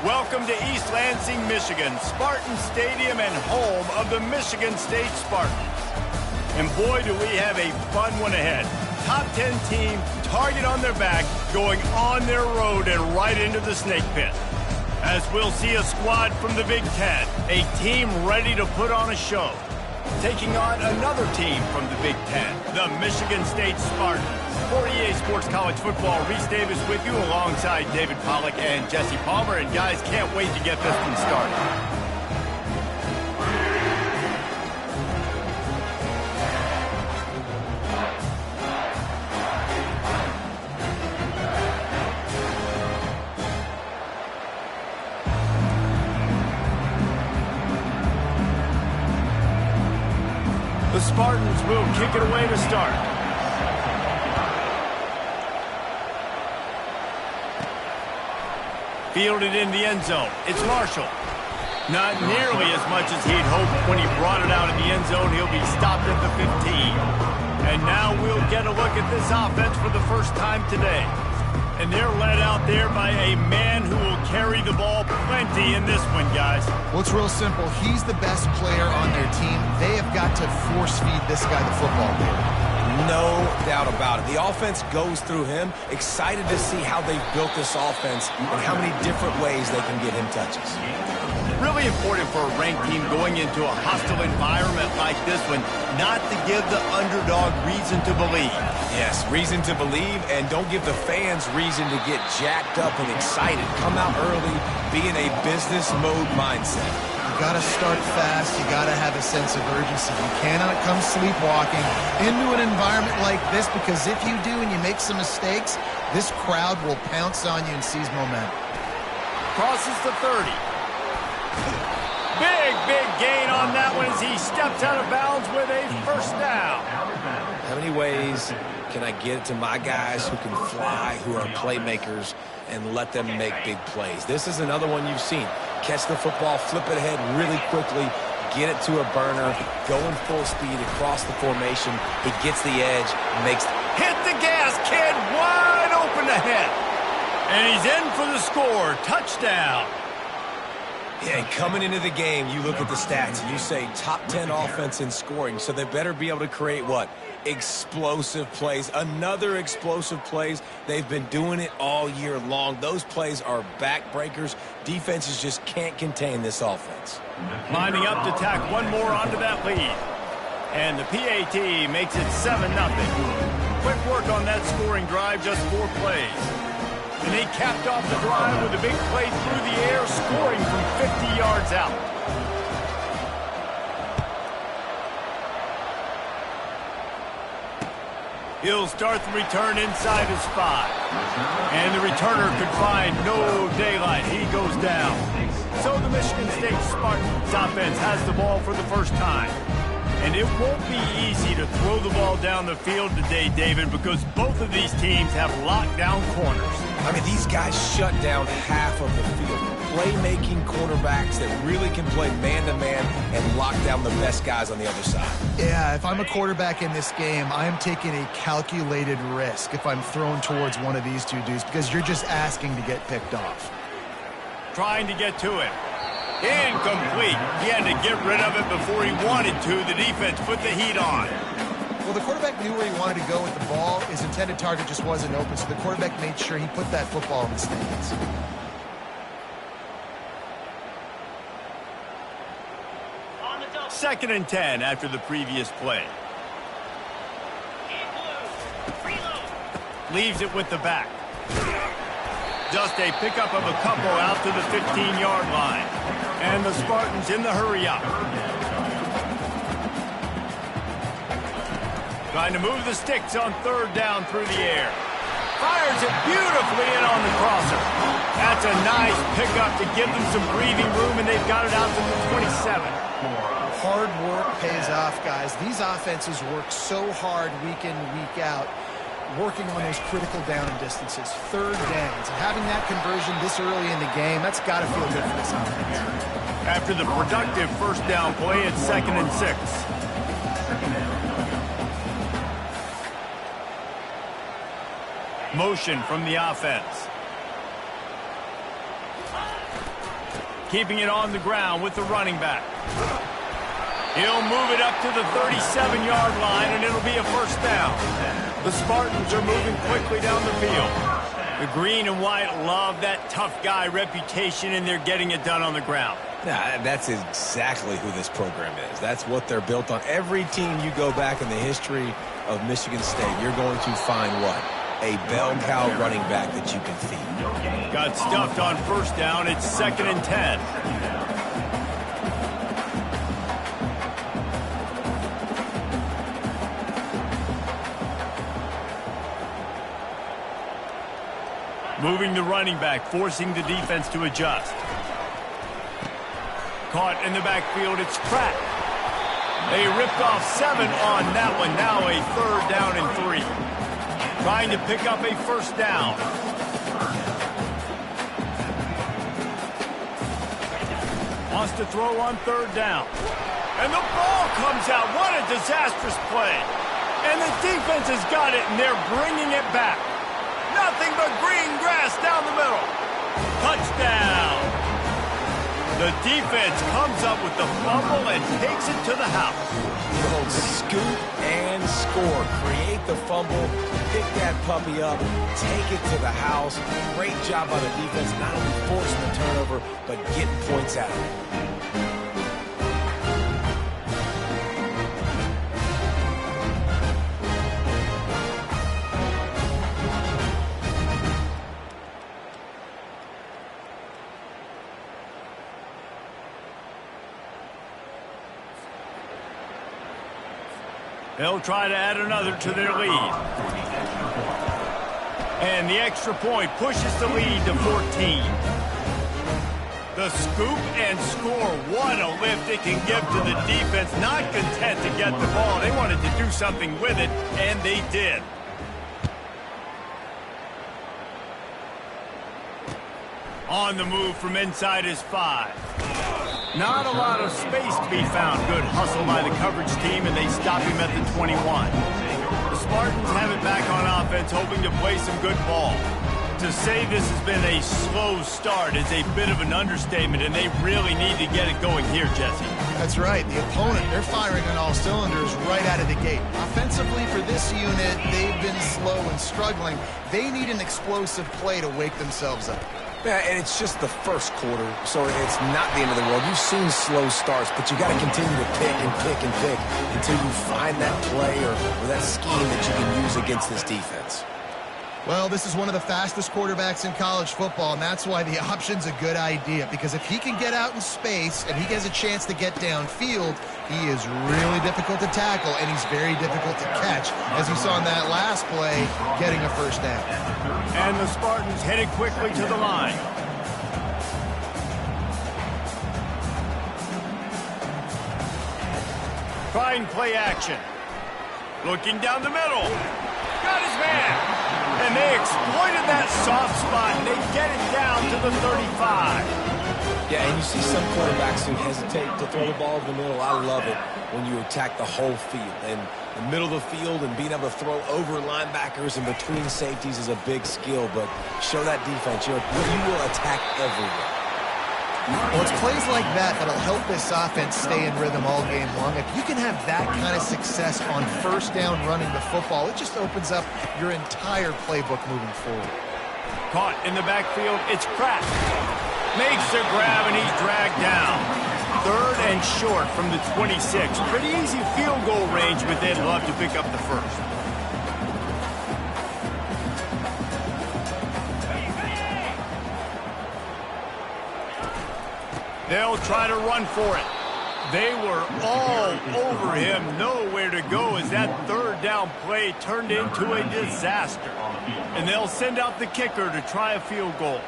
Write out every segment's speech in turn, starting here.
Welcome to East Lansing, Michigan, Spartan Stadium and home of the Michigan State Spartans. And boy, do we have a fun one ahead. Top 10 team, target on their back, going on their road and right into the snake pit. As we'll see a squad from the Big Ten, a team ready to put on a show. Taking on another team from the Big Ten, the Michigan State Spartans. For EA Sports College Football, Reese Davis with you alongside David Pollack and Jesse Palmer. And guys, can't wait to get this one started. The Spartans will kick it away to start. Fielded in the end zone. It's Marshall. Not nearly as much as he'd hoped when he brought it out in the end zone. He'll be stopped at the 15. And now we'll get a look at this offense for the first time today. And they're led out there by a man who will carry the ball plenty in this one, guys. Well, it's real simple. He's the best player on their team. They have got to force feed this guy the football. No doubt about it. The offense goes through him. Excited to see how they've built this offense and how many different ways they can get him touches. Really important for a ranked team going into a hostile environment like this one, not to give the underdog reason to believe. Yes, reason to believe, and don't give the fans reason to get jacked up and excited. Come out early, be in a business mode mindset. You got to start fast. You got to have a sense of urgency. You cannot come sleepwalking into an environment like this, because if you do and you make some mistakes, this crowd will pounce on you and seize momentum. Crosses the 30. Big gain on that one as he steps out of bounds with a first down. How many ways can I get it to my guys who can fly, who are playmakers, and let them make big plays? This is another one you've seen. Catch the football, flip it ahead really quickly, get it to a burner, going full speed across the formation. He gets the edge, makes... Hit the gas, kid, wide open ahead. And he's in for the score, touchdown. Yeah, and coming into the game, you look at the stats, and you say top 10 offense in scoring, so they better be able to create what? Explosive plays. Another explosive plays. They've been doing it all year long. Those plays are backbreakers. Defenses just can't contain this offense. Lining up to tack one more onto that lead. And the PAT makes it 7-0. Quick work on that scoring drive, just 4 plays. And they capped off the drive with a big play through the air, scoring from 50 yards out. He'll start the return inside his 5. And the returner could find no daylight. He goes down. So the Michigan State Spartans offense has the ball for the first time. And it won't be easy to throw the ball down the field today, David, because both of these teams have lockdown corners. I mean, these guys shut down half of the field. Playmaking quarterbacks that really can play man-to-man and lock down the best guys on the other side. Yeah, if I'm a quarterback in this game, I am taking a calculated risk if I'm thrown towards one of these two dudes, because you're just asking to get picked off. Trying to get to it. Incomplete. He had to get rid of it before he wanted to. The defense put the heat on. Well, the quarterback knew where he wanted to go with the ball. His intended target just wasn't open, so the quarterback made sure he put that football in the stands. Second and 10 after the previous play. Leaves it with the back. Just a pickup of a couple out to the 15-yard line. And the Spartans in the hurry up. Trying to move the sticks on third down through the air. Fires it beautifully in on the crosser. That's a nice pickup to give them some breathing room, and they've got it out to the 27. Hard work pays off, guys. These offenses work so hard week in, week out, working on those critical down and distances, third downs. And having that conversion this early in the game, that's got to feel good for this offense. After the productive first down play, it's 2nd and 6. Motion from the offense. keeping it on the ground with the running back. He'll move it up to the 37-yard line, and it'll be a first down. The Spartans are moving quickly down the field. The green and white love that tough guy reputation, and they're getting it done on the ground. Nah, that's exactly who this program is. That's what they're built on. Every team you go back in the history of Michigan State, you're going to find what? A bell cow running back that you can feed. Got stuffed on first down. It's 2nd and 10. Moving the running back, forcing the defense to adjust. Caught in the backfield, it's Pratt. They ripped off 7 on that one. Now a 3rd down and 3. Trying to pick up a first down. Wants to throw on 3rd down. And the ball comes out. What a disastrous play. And the defense has got it, and they're bringing it back. Nothing but green grass down the middle. Touchdown. The defense comes up with the fumble and takes it to the house. Little scoop and score. Create the fumble, pick that puppy up, take it to the house. Great job by the defense, not only forcing the turnover, but getting points out of it. They'll try to add another to their lead. And the extra point pushes the lead to 14. The scoop and score. What a lift it can give to the defense. Not content to get the ball. They wanted to do something with it, and they did. On the move from inside his 5. Not a lot of space to be found. Good hustle by the coverage team, and they stop him at the 21. The Spartans have it back on offense, hoping to play some good ball. To say this has been a slow start is a bit of an understatement, and they really need to get it going here, Jesse. That's right. The opponent, they're firing on all cylinders right out of the gate. Offensively for this unit, they've been slow and struggling. They need an explosive play to wake themselves up. Yeah, and it's just the first quarter, so it's not the end of the world. You've seen slow starts, but you got to continue to pick and pick and pick until you find that play or that scheme that you can use against this defense. Well, this is one of the fastest quarterbacks in college football, and that's why the option's a good idea, because if he can get out in space and he has a chance to get downfield, he is really difficult to tackle, and he's very difficult to catch, as you saw in that last play, getting a first down. And the Spartans headed quickly to the line. Trying play action. Looking down the middle. Got his man. And they exploited that soft spot, and they get it down to the 35. Yeah, and you see some quarterbacks who hesitate to throw the ball in the middle. I love it when you attack the whole field. And the middle of the field and being able to throw over linebackers and between safeties is a big skill, but show that defense. You will attack everywhere. Well, it's plays like that that'll help this offense stay in rhythm all game long. If you can have that kind of success on first down running the football, it just opens up your entire playbook moving forward. Caught in the backfield, it's Pratt. Makes the grab, and he's dragged down. 3rd and short from the 26. Pretty easy field goal range, but they'd love to pick up the first. They'll try to run for it. They were all over him, nowhere to go as that 3rd down play turned into a disaster. And they'll send out the kicker to try a field goal.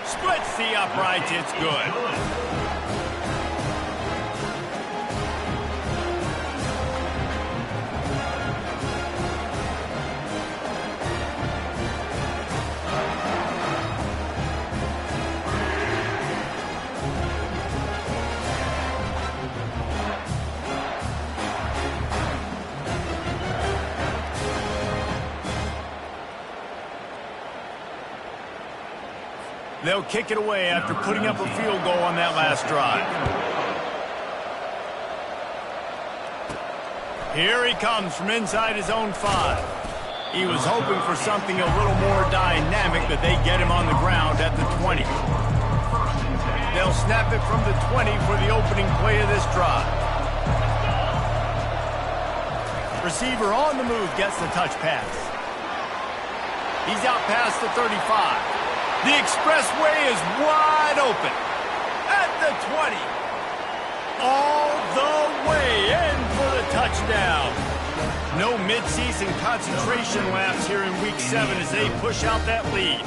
Splits the uprights, it's good. They'll kick it away after putting up a field goal on that last drive. Here he comes from inside his own 5. He was hoping for something a little more dynamic, but they get him on the ground at the 20. They'll snap it from the 20 for the opening play of this drive. Receiver on the move gets the touch pass. He's out past the 35. The expressway is wide open at the 20. All the way in for the touchdown. No midseason concentration laps here in Week 7 as they push out that lead.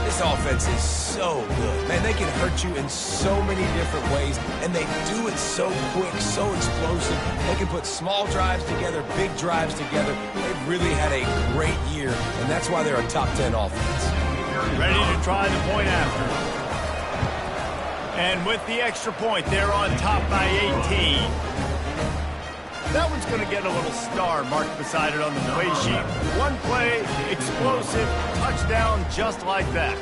This offense is so good. Man, they can hurt you in so many different ways, and they do it so quick, so explosive. They can put small drives together, big drives together. They've really had a great year, and that's why they're a top 10 offense. Ready to try the point after. And with the extra point, they're on top by 18. That one's going to get a little star marked beside it on the play sheet. One play, explosive, touchdown, just like that.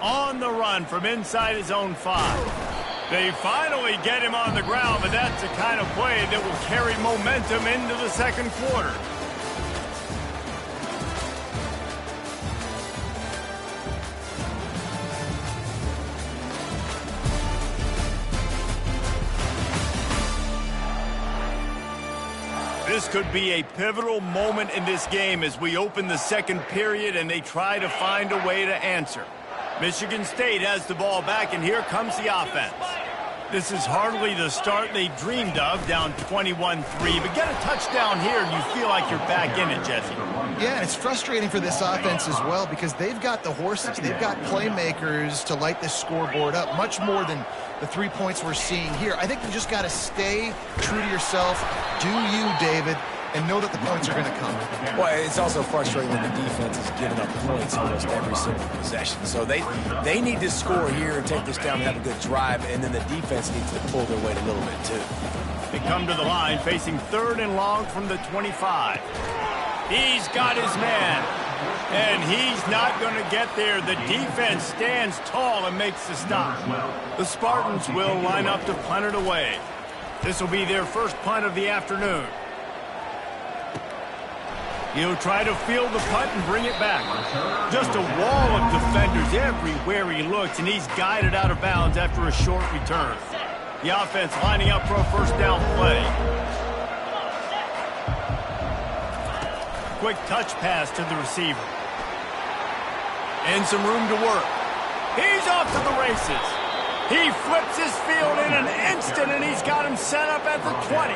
On the run from inside his own 5. They finally get him on the ground, but that's the kind of play that will carry momentum into the second quarter. This could be a pivotal moment in this game as we open the second period and they try to find a way to answer. Michigan State has the ball back, and here comes the offense. This is hardly the start they dreamed of, down 21-3, but get a touchdown here and you feel like you're back in it, Jesse. Yeah, and it's frustrating for this offense as well because they've got the horses. They've got playmakers to light this scoreboard up, much more than the 3 points we're seeing here. I think you just got to stay true to yourself, do you, David, and know that the points are going to come. Well, it's also frustrating that the defense is giving up points almost every single possession. So they need to score here and take this down and have a good drive, and then the defense needs to pull their weight a little bit too. They come to the line facing 3rd and long from the 25. He's got his man, and he's not going to get there. The defense stands tall and makes the stop. The Spartans will line up to punt it away. This will be their first punt of the afternoon. He'll try to field the punt and bring it back. Just a wall of defenders everywhere he looks, and he's guided out of bounds after a short return. The offense lining up for a first down play. Quick touch pass to the receiver. And some room to work. He's off to the races. He flips his field in an instant, and he's got him set up at the 20.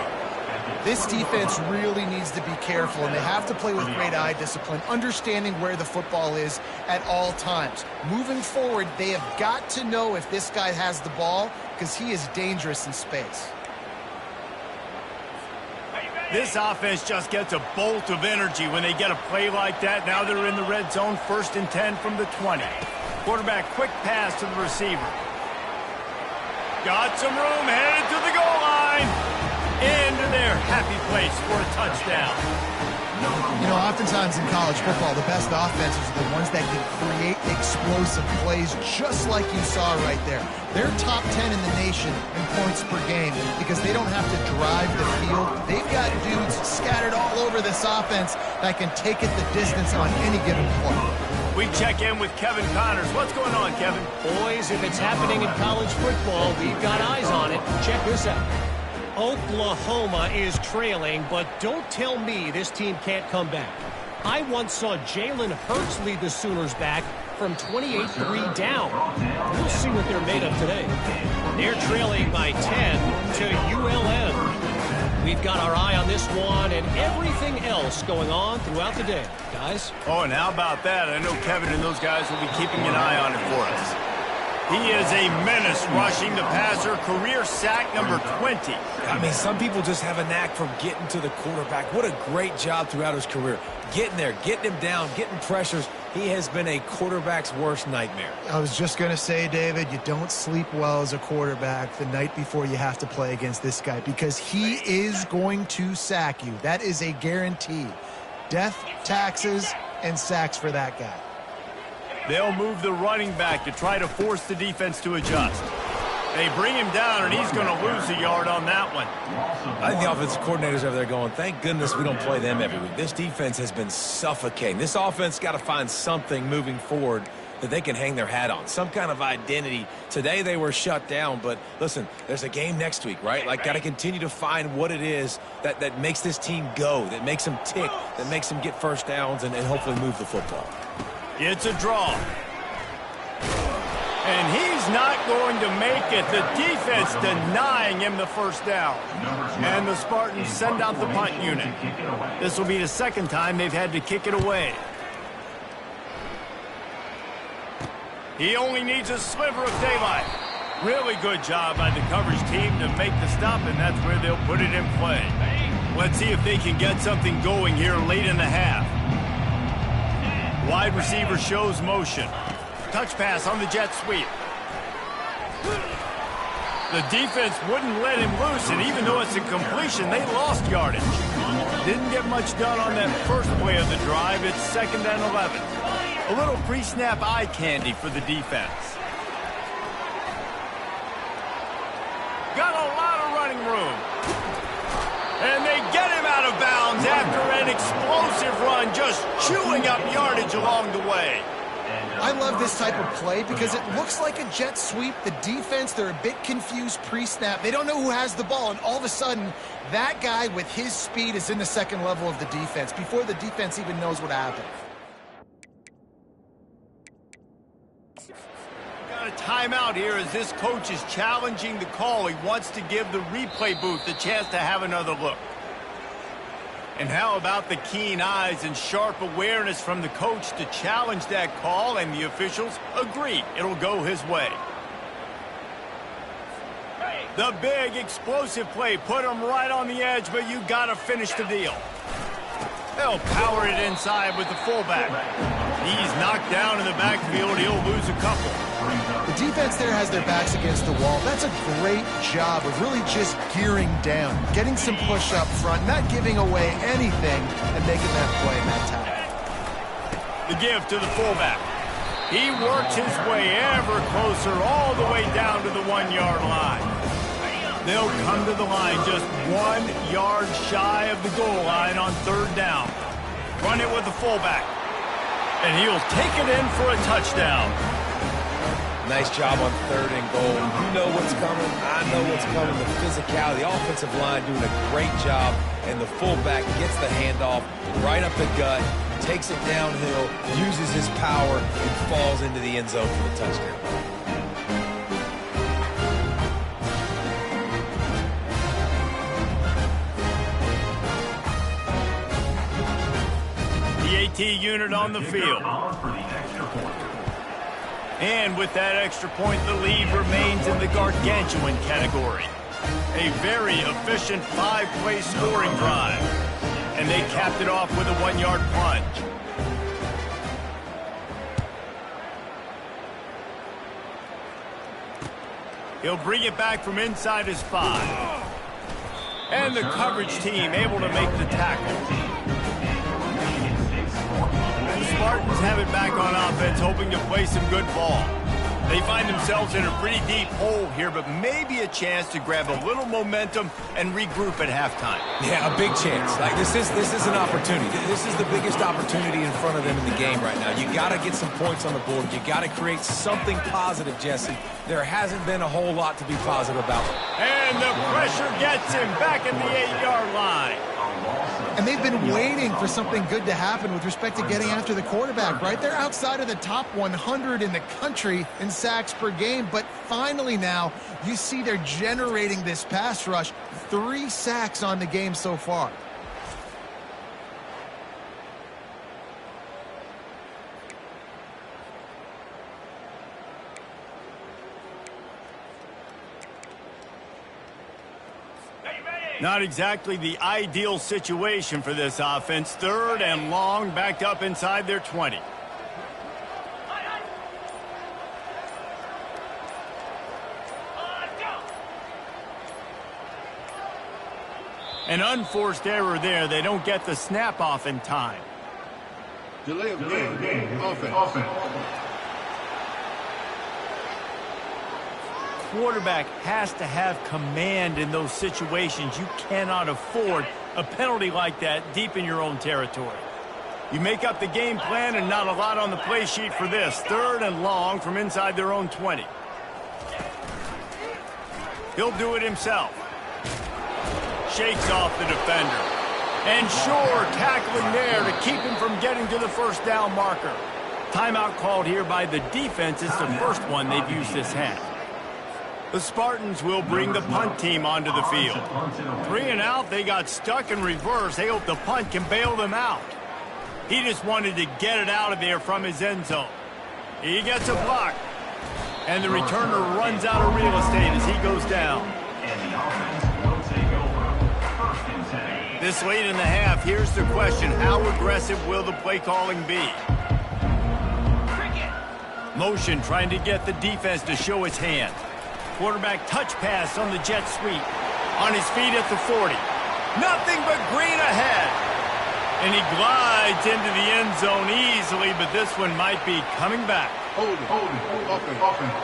This defense really needs to be careful, and they have to play with great eye discipline, understanding where the football is at all times. Moving forward, they have got to know if this guy has the ball because he is dangerous in space. This offense just gets a bolt of energy when they get a play like that. Now they're in the red zone, 1st and 10 from the 20. Quarterback, quick pass to the receiver. Got some room, headed to the goal line. Into their happy place for a touchdown. You know, oftentimes in college football, the best offenses are the ones that can create explosive plays just like you saw right there. They're top 10 in the nation in points per game because they don't have to drive the field. They've got dudes scattered all over this offense that can take it the distance on any given play. We check in with Kevin Connors. What's going on, Kevin? Boys, if it's happening in college football, we've got eyes on it. Check this out. Oklahoma is trailing, but don't tell me this team can't come back. I once saw Jalen Hurts lead the Sooners back from 28-3 down. We'll see what they're made of today. They're trailing by 10 to ULM. We've got our eye on this one and everything else going on throughout the day, guys. Oh, and how about that? I know Kevin and those guys will be keeping an eye on it for us. He is a menace rushing the passer, career sack number 20. I mean, some people just have a knack for getting to the quarterback. What a great job throughout his career. Getting there, getting him down, getting pressures. He has been a quarterback's worst nightmare. I was just going to say, David, you don't sleep well as a quarterback the night before you have to play against this guy because he is going to sack you. That is a guarantee. Death, taxes, and sacks for that guy. They'll move the running back to try to force the defense to adjust. They bring him down, and he's going to lose a yard on that one. I think the offensive coordinators over there going, thank goodness we don't play them every week. This defense has been suffocating. This offense got to find something moving forward that they can hang their hat on, some kind of identity. Today they were shut down, but listen, there's a game next week, right? Like, got to continue to find what it is that makes this team go, that makes them tick, that makes them get first downs and hopefully move the football. It's a draw. And he's not going to make it. The defense denying him the first down. And the Spartans send out the punt unit. This will be the second time they've had to kick it away. He only needs a sliver of daylight. Really good job by the coverage team to make the stop, and that's where they'll put it in play. Let's see if they can get something going here late in the half. Wide receiver shows motion. Touch pass on the jet sweep. The defense wouldn't let him loose, and even though it's a completion, they lost yardage. Didn't get much done on that first play of the drive. It's 2nd and 11. A little pre-snap eye candy for the defense. Got a lot of running room. And they get him out of bounds after an explosive run, just chewing up yardage along the way. I love this type of play because it looks like a jet sweep. The defense, they're a bit confused pre-snap. They don't know who has the ball, and all of a sudden, that guy with his speed is in the second level of the defense before the defense even knows what happened. Got a timeout here as this coach is challenging the call. He wants to give the replay booth a chance to have another look. And how about the keen eyes and sharp awareness from the coach to challenge that call, and the officials agree it'll go his way. The big explosive play put him right on the edge, but you got to finish the deal. They'll power it inside with the fullback. He's knocked down in the backfield. He'll lose a couple. The defense there has their backs against the wall. That's a great job of really just gearing down, getting some push up front, not giving away anything, and making that play in that time. The give to the fullback. He works his way ever closer all the way down to the 1-yard line. They'll come to the line just 1 yard shy of the goal line on 3rd down. Run it with the fullback. And he'll take it in for a touchdown. Nice job on 3rd and goal. You know what's coming. I know what's coming. The physicality, the offensive line doing a great job, and the fullback gets the handoff right up the gut, takes it downhill, uses his power, and falls into the end zone for the touchdown. The AT unit on the field. And with that extra point, the lead remains in the gargantuan category. A very efficient 5-play scoring drive. And they capped it off with a 1-yard plunge. He'll bring it back from inside his 5. And the coverage team able to make the tackle. The Spartans have it back on offense, hoping to play some good ball. They find themselves in a pretty deep hole here, but maybe a chance to grab a little momentum and regroup at halftime. Yeah, a big chance. Like, this is an opportunity. This is the biggest opportunity in front of them in the game right now. You got to get some points on the board. You got to create something positive, Jesse. There hasn't been a whole lot to be positive about. And the pressure gets him back at the 8-yard line. And they've been waiting for something good to happen with respect to getting after the quarterback, right? They're outside of the top 100 in the country in sacks per game, but finally now you see they're generating this pass rush. 3 sacks on the game so far. Not exactly the ideal situation for this offense. 3rd and long, backed up inside their 20. An unforced error there. They don't get the snap off in time. Delay of game. Offense. Quarterback has to have command in those situations. You cannot afford a penalty like that deep in your own territory. You make up the game plan and not a lot on the play sheet for this. 3rd and long from inside their own 20. He'll do it himself. Shakes off the defender. And sure, tackling there to keep him from getting to the first down marker. Timeout called here by the defense. It's the first one they've used this half. The Spartans will bring the punt team onto the field. 3 and out, they got stuck in reverse. They hope the punt can bail them out. He just wanted to get it out of there from his end zone. He gets a block. And the returner runs out of real estate as he goes down. This late in the half, here's the question. How aggressive will the play calling be? Motion trying to get the defense to show its hand. Quarterback touch pass on the jet sweep. On his feet at the 40. Nothing but green ahead. And he glides into the end zone easily, but this one might be coming back. Hold it. Offense.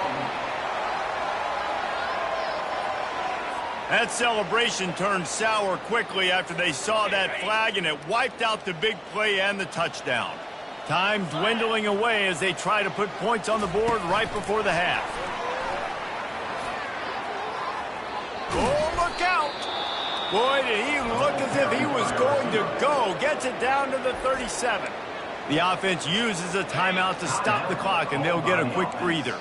That celebration turned sour quickly after they saw that flag, and it wiped out the big play and the touchdown. Time dwindling away as they try to put points on the board right before the half. Oh, look out! Boy, did he look as if he was going to go. Gets it down to the 37. The offense uses a timeout to stop the clock, and they'll get a quick breather.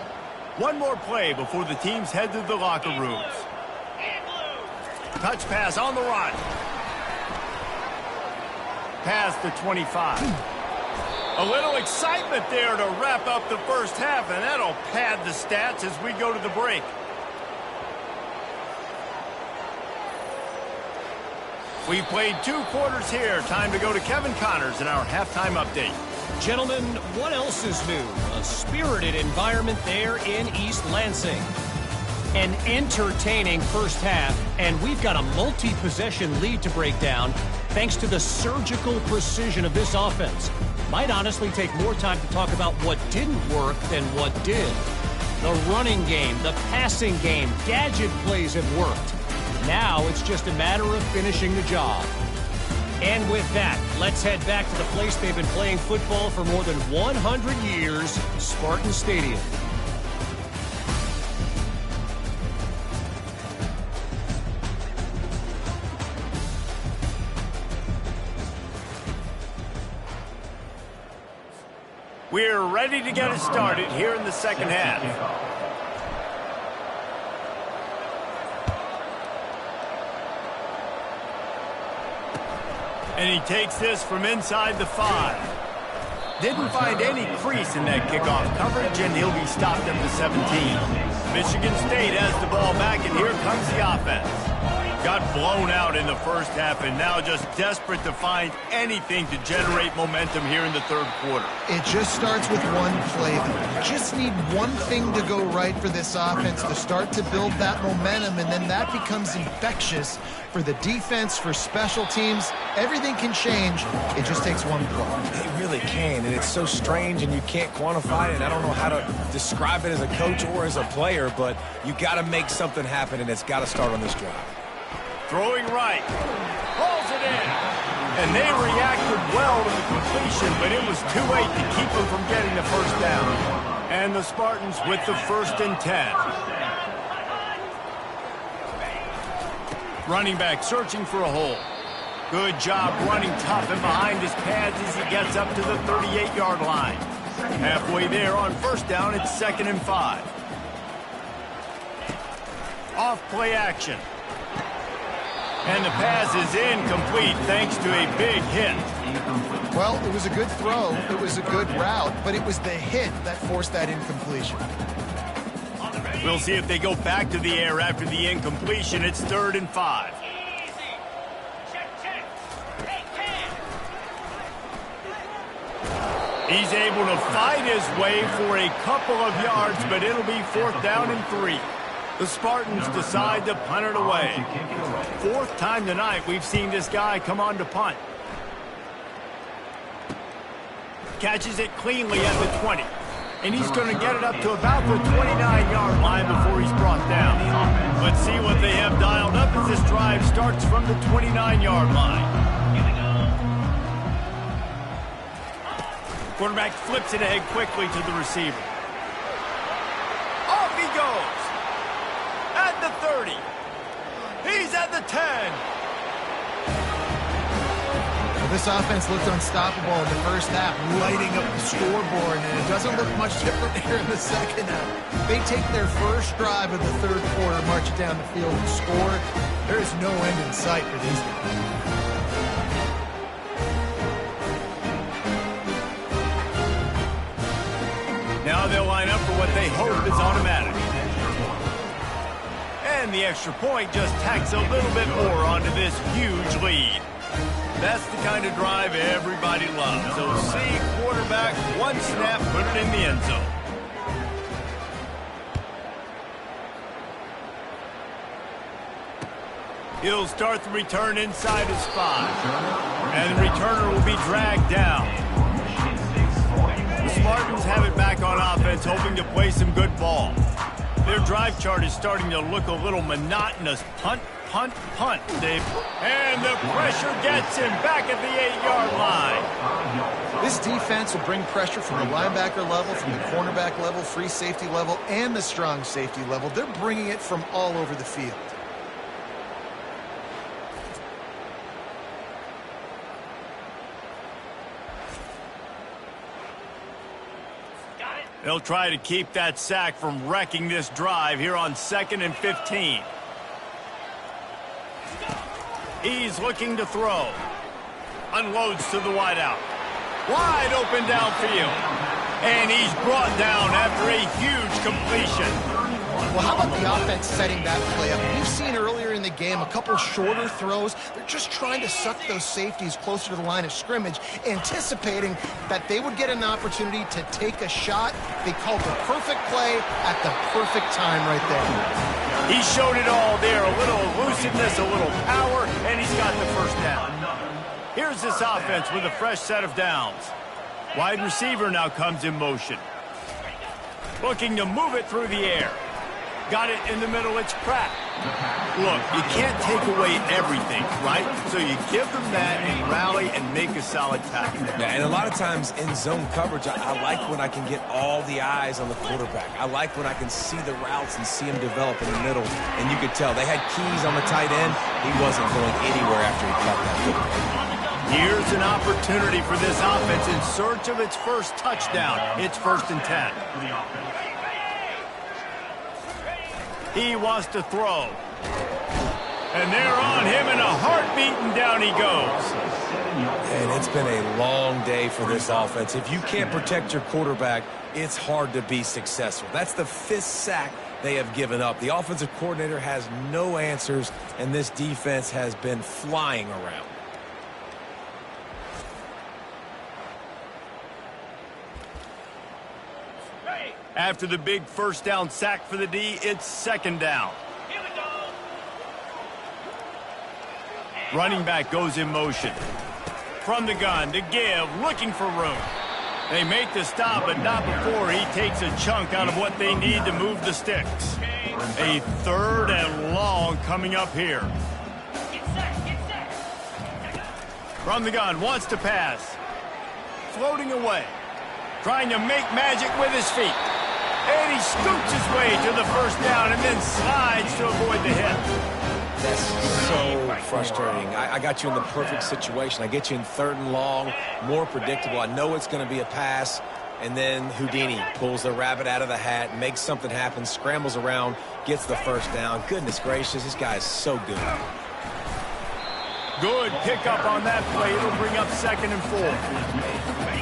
One more play before the teams head to the locker rooms. Touch pass on the run. Past the 25. A little excitement there to wrap up the first half, and that'll pad the stats as we go to the break. We played 2 quarters here. Time to go to Kevin Connors in our halftime update. Gentlemen, what else is new? A spirited environment there in East Lansing. An entertaining first half, and we've got a multi-possession lead to break down thanks to the surgical precision of this offense. Might honestly take more time to talk about what didn't work than what did. The running game, the passing game, gadget plays have worked. Now it's just a matter of finishing the job. And with that, let's head back to the place they've been playing football for more than 100 years, Spartan Stadium. We're ready to get it started here in the second half. And he takes this from inside the 5. Didn't find any crease in that kickoff coverage, and he'll be stopped at the 17. Michigan State has the ball back, and here comes the offense. Got blown out in the first half, and now just desperate to find anything to generate momentum here in the third quarter. It just starts with one play, though. You just need one thing to go right for this offense to start to build that momentum, and then that becomes infectious for the defense, for special teams. Everything can change. It just takes one play. It really can, and it's so strange, and you can't quantify it, and I don't know how to describe it as a coach or as a player, but you got to make something happen, and it's got to start on this drive. Throwing right. Pulls it in. And they reacted well to the completion, but it was too late to keep them from getting the first down. And the Spartans with the 1st and 10. Running back searching for a hole. Good job running tough and behind his pads as he gets up to the 38-yard line. Halfway there on first down, it's 2nd and 5. Off play action. And the pass is incomplete thanks to a big hit. Well, it was a good throw. It was a good route, but it was the hit that forced that incompletion. We'll see if they go back to the air after the incompletion. It's 3rd and 5. He's able to fight his way for a couple of yards, but it'll be 4th down and 3. The Spartans decide to punt it away. Fourth time tonight we've seen this guy come on to punt. Catches it cleanly at the 20. And he's going to get it up to about the 29-yard line before he's brought down. Let's see what they have dialed up as this drive starts from the 29-yard line. Quarterback flips it ahead quickly to the receiver. Off he goes. At the 30. He's at the 10. This offense looked unstoppable in the first half, lighting up the scoreboard, and it doesn't look much different here in the second half. They take their first drive of the third quarter, march it down the field, and score. There is no end in sight for these guys. Now they'll line up for what they hope is automatic. And the extra point just tacks a little bit more onto this huge lead. That's the kind of drive everybody loves. So see quarterback, one snap, put it in the end zone. He'll start the return inside his 5. And the returner will be dragged down. The Spartans have it back on offense, hoping to play some good ball. Their drive chart is starting to look a little monotonous. Punt, punt, punt, Dave. And the pressure gets him back at the 8-yard line. This defense will bring pressure from the linebacker level, from the cornerback level, free safety level, and the strong safety level. They're bringing it from all over the field. They'll try to keep that sack from wrecking this drive here on 2nd and 15. He's looking to throw. Unloads to the wideout. Wide open downfield. And he's brought down after a huge completion. Well, how about the offense setting that play up? We've seen earlier in the game a couple shorter throws. They're just trying to suck those safeties closer to the line of scrimmage, anticipating that they would get an opportunity to take a shot. They called the perfect play at the perfect time right there. He showed it all there. A little elusiveness, a little power, and he's got the first down. Here's this offense with a fresh set of downs. Wide receiver now comes in motion. Looking to move it through the air. Got it in the middle, it's Pratt. Look, you can't take away everything, right? So you give them that and rally and make a solid tackle. Yeah, and a lot of times in zone coverage, I like when I can get all the eyes on the quarterback. I like when I can see the routes and see him develop in the middle. And you could tell they had keys on the tight end. He wasn't going anywhere after he caught that football. Here's an opportunity for this offense in search of its first touchdown. It's 1st and 10. He wants to throw. And they're on him in a heartbeat, and down he goes. And it's been a long day for this offense. If you can't protect your quarterback, it's hard to be successful. That's the 5th sack they have given up. The offensive coordinator has no answers, and this defense has been flying around. After the big first down sack for the D, it's 2nd down. Here we go. Running back goes in motion. From the gun to give, looking for room. They make the stop, but not before he takes a chunk out of what they need to move the sticks. A 3rd and long coming up here. From the gun, wants to pass. Floating away. Trying to make magic with his feet. And he scoots his way to the first down and then slides to avoid the hit. That's so frustrating. I got you in the perfect situation. I get you in 3rd and long, more predictable. I know it's going to be a pass, and then Houdini pulls the rabbit out of the hat, makes something happen, scrambles around, gets the first down. Goodness gracious, this guy is so good. Good pickup on that play. It'll bring up 2nd and 4.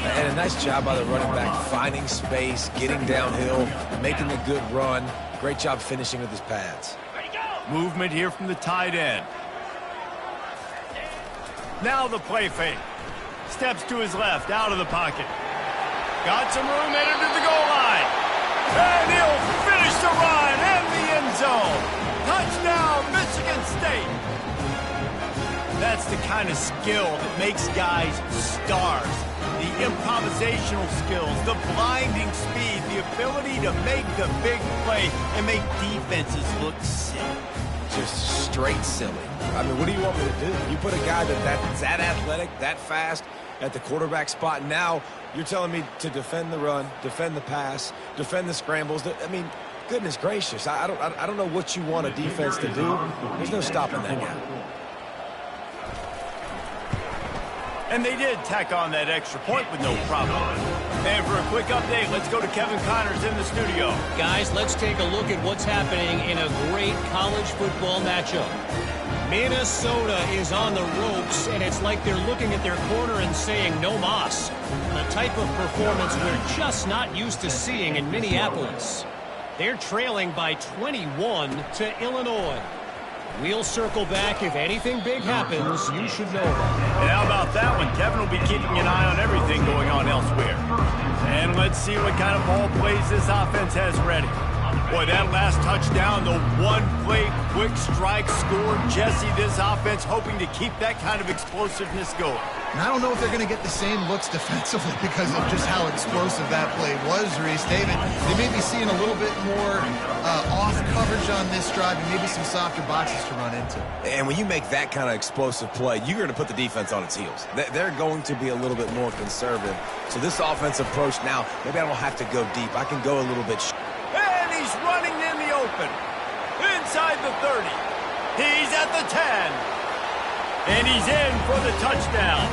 And a nice job by the running back, finding space, getting downhill, making a good run. Great job finishing with his pads. Movement here from the tight end. Now the play fake. Steps to his left, out of the pocket. Got some room, headed to the goal line. And he'll finish the run in the end zone. That's the kind of skill that makes guys stars. The improvisational skills, the blinding speed, the ability to make the big play and make defenses look sick. Just straight silly. I mean, what do you want me to do? You put a guy that's that athletic, that fast at the quarterback spot. Now you're telling me to defend the run, defend the pass, defend the scrambles. I mean, goodness gracious. I don't know what you want a defense to do. There's no stopping that guy. And they did tack on that extra point with no problem. And for a quick update, let's go to Kevin Connors in the studio. Guys, let's take a look at what's happening in a great college football matchup. Minnesota is on the ropes, and it's like they're looking at their corner and saying, no mas. The type of performance we're just not used to seeing in Minneapolis. They're trailing by 21 to Illinois. We'll circle back. If anything big happens, you should know about it. And how about that one? Kevin will be keeping an eye on everything going on elsewhere. And let's see what kind of ball plays this offense has ready. Boy, that last touchdown, the one-play quick strike score. Jesse, this offense hoping to keep that kind of explosiveness going. And I don't know if they're going to get the same looks defensively because of just how explosive that play was, Reese. David, they may be seeing a little bit more off coverage on this drive and maybe some softer boxes to run into. And when you make that kind of explosive play, you're going to put the defense on its heels. They're going to be a little bit more conservative. So this offensive approach now, maybe I don't have to go deep. I can go a little bit. And he's running in the open. Inside the 30. He's at the 10. And he's in for the touchdown.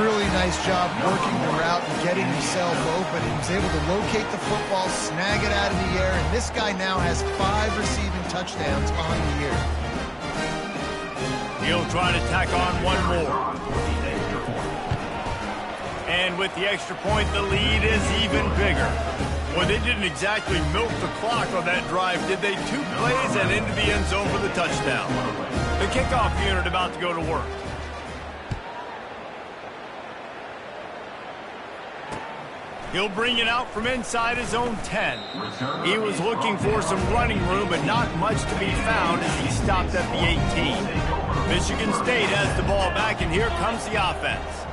Really nice job working the route and getting himself open. He was able to locate the football, snag it out of the air, and this guy now has 5 receiving touchdowns on the year. He'll try to tack on one more. And with the extra point, the lead is even bigger. Well, they didn't exactly milk the clock on that drive, did they? 2 plays and into the end zone for the touchdown. The kickoff unit about to go to work. He'll bring it out from inside his own 10. He was looking for some running room, but not much to be found as he stopped at the 18. Michigan State has the ball back, and here comes the offense.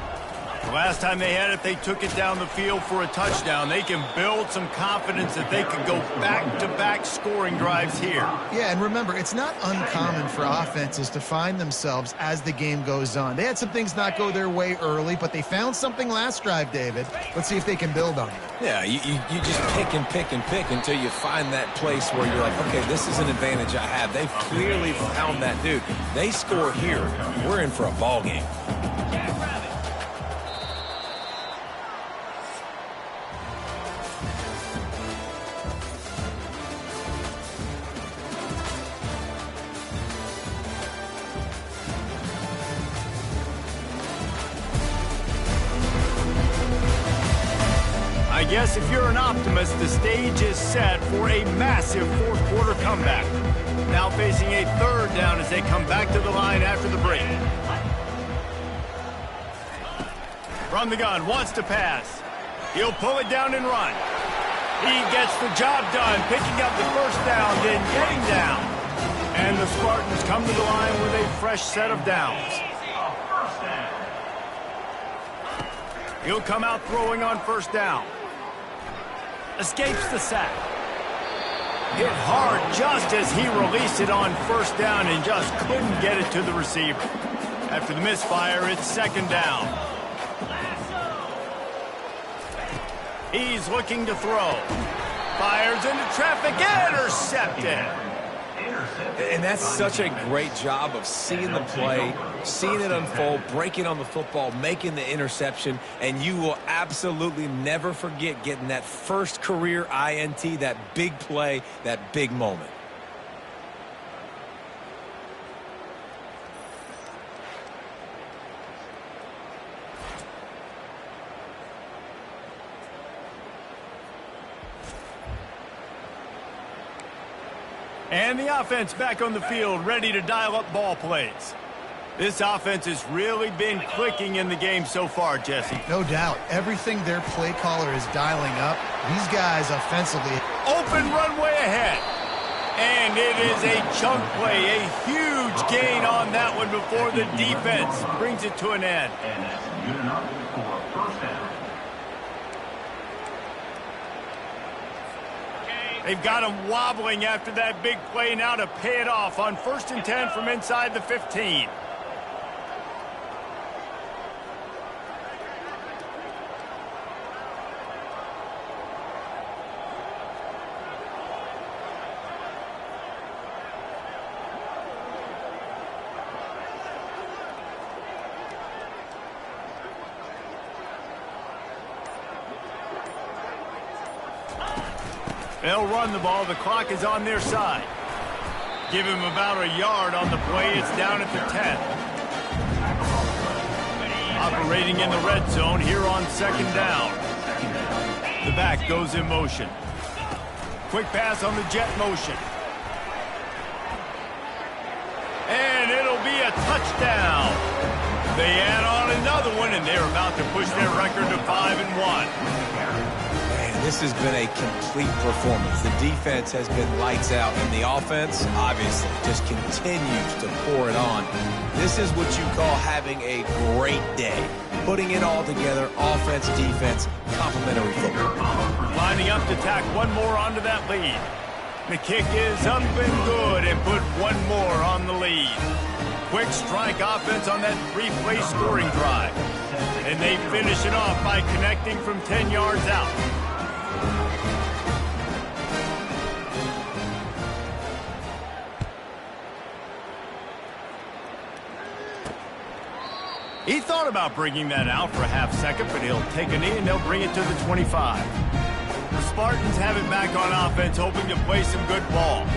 The last time they had it, they took it down the field for a touchdown. They can build some confidence that they can go back-to-back scoring drives here. Yeah, and remember, it's not uncommon for offenses to find themselves as the game goes on. They had some things not go their way early, but they found something last drive, David. Let's see if they can build on it. Yeah, you just pick and pick and pick until you find that place where you're like, okay, this is an advantage I have. They've clearly found that dude. They score here, we're in for a ball game. I guess if you're an optimist, the stage is set for a massive fourth-quarter comeback. Now facing a 3rd down as they come back to the line after the break. From the gun, wants to pass. He'll pull it down and run. He gets the job done, picking up the first down, then getting down. And the Spartans come to the line with a fresh set of downs. He'll come out throwing on first down. Escapes the sack. Hit hard just as he released it on first down and just couldn't get it to the receiver. After the misfire, it's 2nd down. He's looking to throw. Fires into traffic, intercepted. And that's such a great job of seeing the play, seeing it unfold, breaking on the football, making the interception, and you will absolutely never forget getting that first career INT, that big play, that big moment. And the offense back on the field, ready to dial up ball plays. This offense has really been clicking in the game so far, Jesse. No doubt. Everything their play caller is dialing up, these guys offensively. Open runway ahead. And it is a chunk play, a huge gain on that one before the defense brings it to an end. And that's good enough for a first down. They've got him wobbling after that big play now to pay it off on 1st and 10 from inside the 15. They'll run the ball. The clock is on their side. Give him about a yard on the play. It's down at the 10. Operating in the red zone here on 2nd down. The back goes in motion. Quick pass on the jet motion. And it'll be a touchdown. They add on another one, and they're about to push their record to 5-1. This has been a complete performance. The defense has been lights out, and the offense, obviously, just continues to pour it on. This is what you call having a great day. Putting it all together, offense, defense, complementary football. Lining up to tack one more onto that lead. The kick is up and good, and put one more on the lead. Quick strike offense on that 3-play scoring drive. And they finish it off by connecting from 10 yards out. He thought about bringing that out for a half second, but he'll take a knee and they'll bring it to the 25. The Spartans have it back on offense, hoping to play some good ball.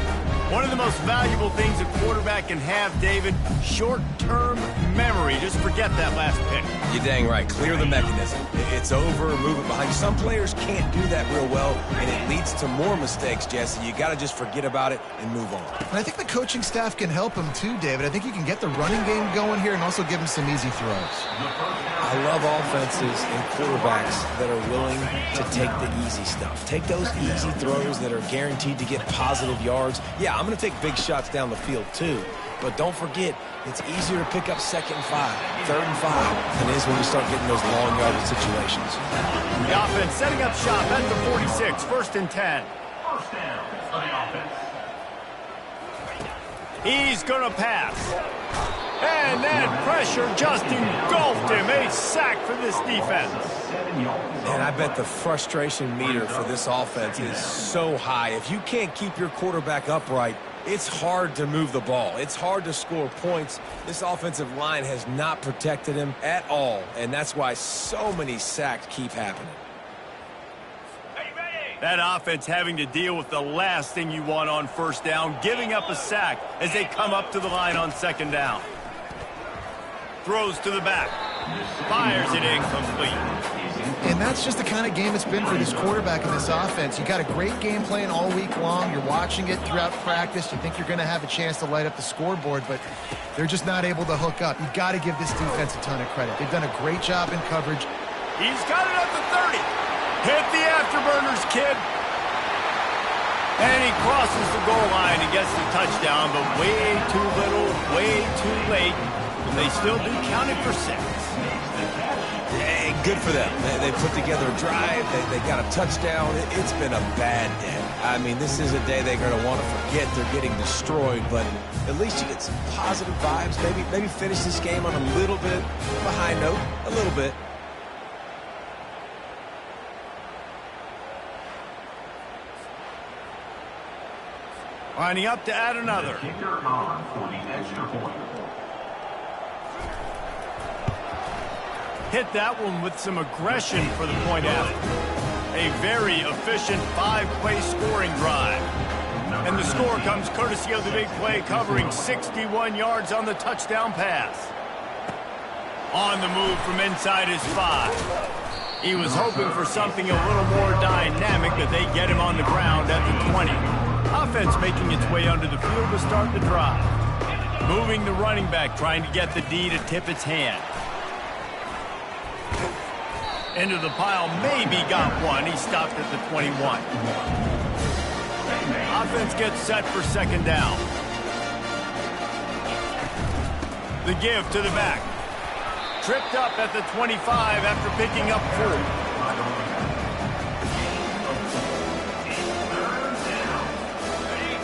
One of the most valuable things a quarterback can have, David, short-term memory. Just forget that last pick. You're dang right. Clear the mechanism. It's over, move it behind. Some players can't do that real well, and it leads to more mistakes, Jesse. You got to just forget about it and move on. And I think the coaching staff can help him too, David. I think you can get the running game going here and also give him some easy throws. I love offenses and quarterbacks that are willing to take the easy stuff. Take those easy throws that are guaranteed to get positive yards. Yeah, I'm going to take big shots down the field too. But don't forget, it's easier to pick up 2nd and 5, 3rd and 5 than it is when you start getting those long yardage situations. The offense setting up shop at the 46, 1st and 10. First down for the offense. He's going to pass. And that pressure just engulfed him. A sack for this defense. And I bet the frustration meter for this offense is so high. If you can't keep your quarterback upright, it's hard to move the ball. It's hard to score points. This offensive line has not protected him at all, and that's why so many sacks keep happening. That offense having to deal with the last thing you want on 1st down, giving up a sack as they come up to the line on 2nd down. Throws to the back. Fires it incomplete. And that's just the kind of game it's been for this quarterback in this offense. You got a great game plan all week long. You're watching it throughout practice. You think you're going to have a chance to light up the scoreboard, but they're just not able to hook up. You've got to give this defense a ton of credit. They've done a great job in coverage. He's got it up to 30. Hit the afterburners, kid. And he crosses the goal line and gets the touchdown, but way too little, way too late. And they still do count it for 6. Hey, good for them. They put together a drive. They got a touchdown. It's been a bad day. I mean, this is a day they're going to want to forget. They're getting destroyed, but at least you get some positive vibes. Maybe finish this game on a little bit of a high note, a little bit. Lining up to add another. Kicker on for the extra point. Hit that one with some aggression for the point after. A very efficient 5-play scoring drive. And the score comes courtesy of the big play covering 61 yards on the touchdown pass. On the move from inside his 5. He was hoping for something a little more dynamic, but they get him on the ground at the 20. Offense making its way onto the field to start the drive. Moving the running back, trying to get the D to tip its hand. Into the pile, maybe got one. He stopped at the 21. offense gets set for second down. The give to the back. Tripped up at the 25 after picking up 4.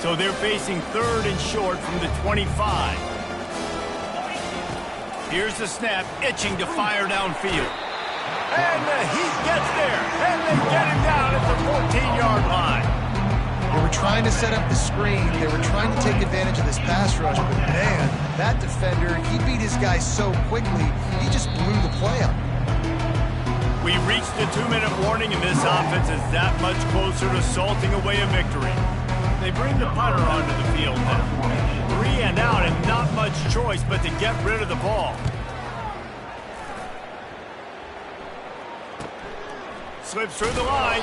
So they're facing third and short from the 25. Here's the snap, itching to fire downfield. And the heat gets there, and they get him down at the 14-yard line. They were trying to set up the screen. They were trying to take advantage of this pass rush, but man, that defender, he beat his guy so quickly, he just blew the play up. We reached the 2-minute warning, and this offense is that much closer to salting away a victory. They bring the punter onto the field now. 3 and out, and not much choice but to get rid of the ball. Slips through the line.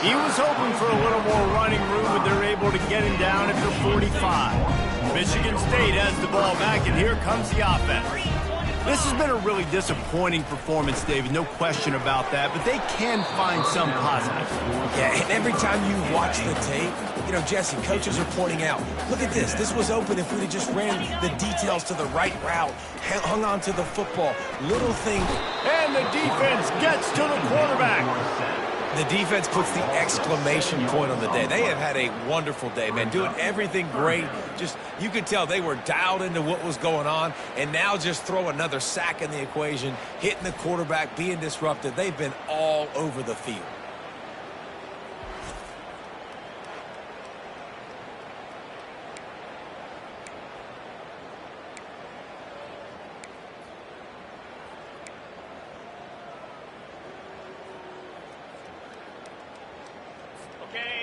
He was hoping for a little more running room, but they're able to get him down at the 45. Michigan State has the ball back, and here comes the offense. This has been a really disappointing performance, David, no question about that, but they can find some positives. Yeah, and every time you watch the tape, you know, Jesse, coaches are pointing out, look at this. This was open if we'd have just ran the details to the right route, hung on to the football, little things. And the defense gets to the quarterback. The defense puts the exclamation point on the day. They have had a wonderful day, man, doing everything great. Just, you could tell they were dialed into what was going on, and now just throw another sack in the equation, hitting the quarterback, being disrupted. They've been all over the field.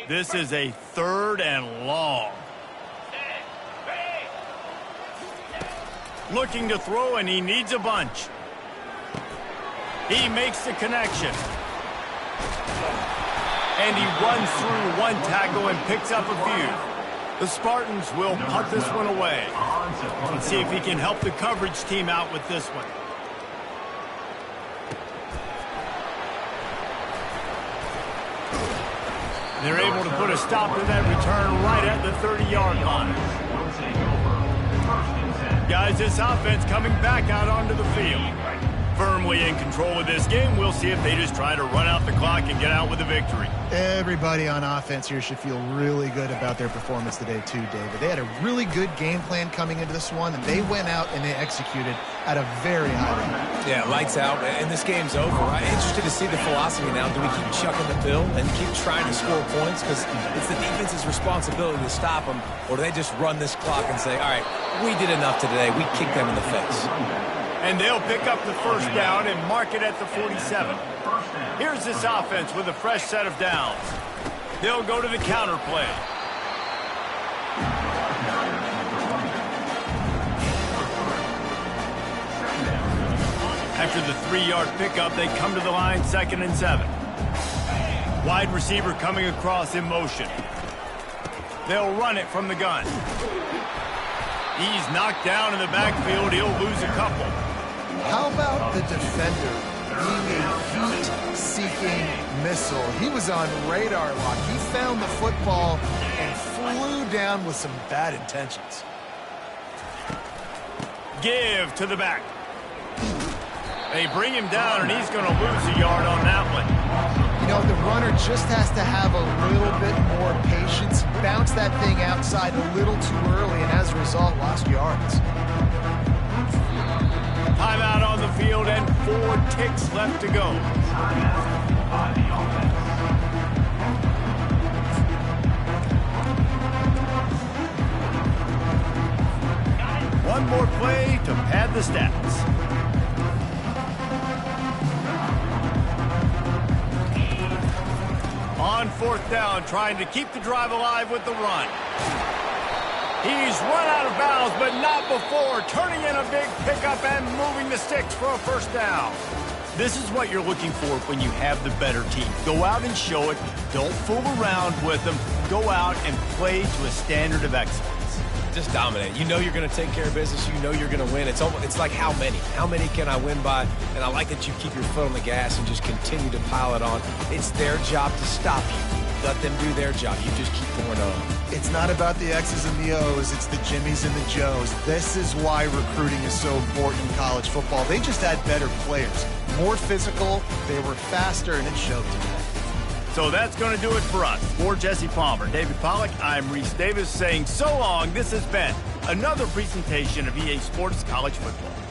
This is a 3rd and long. Looking to throw, and he needs a bunch. He makes the connection. And he runs through one tackle and picks up a few. The Spartans will punt this one away. Let's see if he can help the coverage team out with this one. They're able to put a stop to that return right at the 30-yard line. Guys, this offense coming back out onto the field. Firmly in control of this game. We'll see if they just try to run out the clock and get out with a victory. Everybody on offense here should feel really good about their performance today too, David. They had a really good game plan coming into this one, and they went out and they executed at a very high level. Yeah, lights out, and this game's over. I'm interested to see the philosophy now. Do we keep chucking the pill and keep trying to score points? Because it's the defense's responsibility to stop them, or do they just run this clock and say, all right, we did enough today. We kicked them in the face. And they'll pick up the first down and mark it at the 47. Here's this offense with a fresh set of downs. They'll go to the counter play. After the 3-yard pickup, they come to the line 2nd and 7. Wide receiver coming across in motion. They'll run it from the gun. He's knocked down in the backfield. He'll lose a couple. How about the defender being a heat-seeking missile? He was on radar lock. He found the football and flew down with some bad intentions. Give to the back. They bring him down, and he's going to lose a yard on that one. You know, the runner just has to have a little bit more patience, bounce that thing outside a little too early, and as a result, lost yards. Timeout on the field and 4 ticks left to go. One more play to pad the stats. On 4th down, trying to keep the drive alive with the run. He's run out of bounds, but not before turning in a big pickup and moving the sticks for a first down. This is what you're looking for when you have the better team. Go out and show it. Don't fool around with them. Go out and play to a standard of excellence. Just dominate. You know you're going to take care of business. You know you're going to win. It's like how many? How many can I win by? And I like that you keep your foot on the gas and just continue to pile it on. It's their job to stop you. Let them do their job. You just keep going on. It's not about the X's and the O's. It's the Jimmies and the Joes. This is why recruiting is so important in college football. They just had better players, more physical, they were faster, and it showed today. So that's going to do it for us. For Jesse Palmer, David Pollack, I'm Reese Davis saying so long. This has been another presentation of EA Sports College Football.